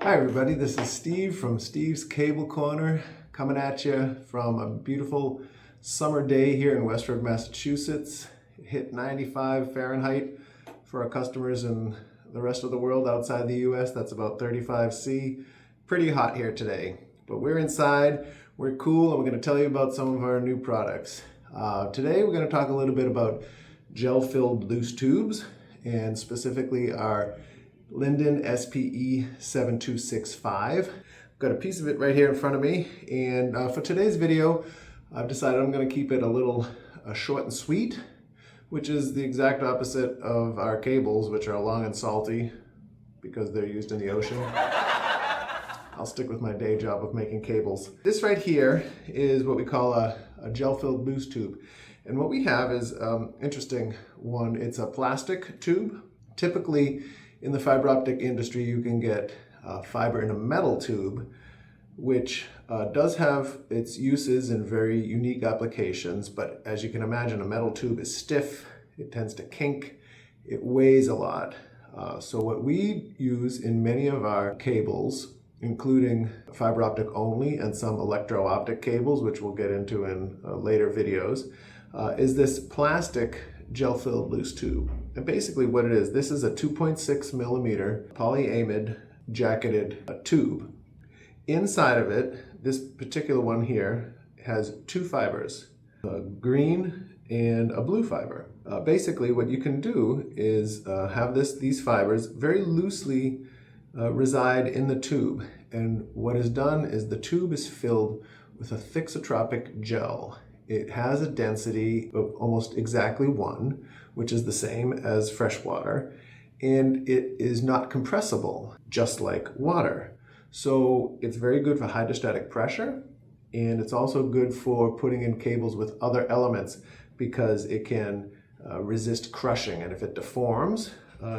Hi everybody, this is Steve from Steve's Cable Corner, coming at you from a beautiful summer day here in Westford, Massachusetts. It hit 95 Fahrenheit for our customers in the rest of the world outside the US. That's about 35°C. Pretty hot here today, but we're inside, we're cool, and we're going to tell you about some of our new products. Today we're going to talk a little bit about gel-filled loose tubes, and specifically our Linden SPE 7265. Got a piece of it right here in front of me, and for today's video I've decided I'm going to keep it a little short and sweet, which is the exact opposite of our cables, which are long and salty because they're used in the ocean. I'll stick with my day job of making cables. This right here is what we call a gel-filled loose tube, and what we have is interesting one. It's a plastic tube. Typically in the fiber optic industry, you can get fiber in a metal tube, which does have its uses in very unique applications. But as you can imagine, a metal tube is stiff, it tends to kink, it weighs a lot. So what we use in many of our cables, including fiber optic only and some electro-optic cables, which we'll get into in later videos, is this plastic gel-filled loose tube. And basically what it is, this is a 2.6 millimeter polyamide jacketed tube. Inside of it, this particular one here has two fibers, a green and a blue fiber. Basically what you can do is have these fibers very loosely reside in the tube. And what is done is the tube is filled with a thixotropic gel. It has a density of almost exactly 1, which is the same as fresh water, and it is not compressible, just like water. So it's very good for hydrostatic pressure, and it's also good for putting in cables with other elements because it can resist crushing. And if it deforms,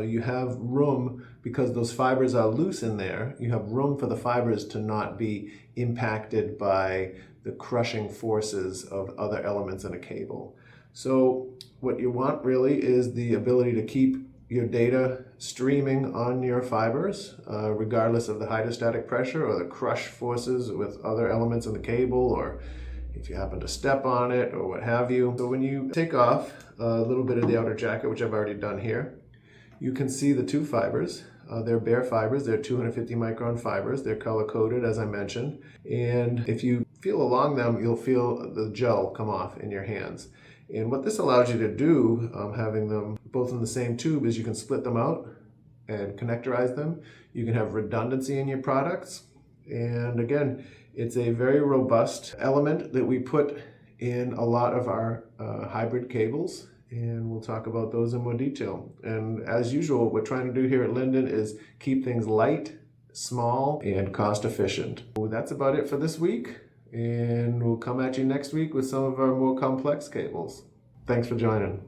you have room, because those fibers are loose in there, you have room for the fibers to not be impacted by the crushing forces of other elements in a cable. So what you want really is the ability to keep your data streaming on your fibers, regardless of the hydrostatic pressure or the crush forces with other elements in the cable, or if you happen to step on it or what have you. So when you take off a little bit of the outer jacket, which I've already done here, you can see the two fibers. They're bare fibers. They're 250 micron fibers. They're color-coded, as I mentioned. And if you feel along them, you'll feel the gel come off in your hands. And what this allows you to do, having them both in the same tube, is you can split them out and connectorize them. You can have redundancy in your products. And again, it's a very robust element that we put in a lot of our hybrid cables. And we'll talk about those in more detail. And as usual, what we're trying to do here at Linden is keep things light, small, and cost efficient. Well, that's about it for this week. And we'll come at you next week with some of our more complex cables. Thanks for joining.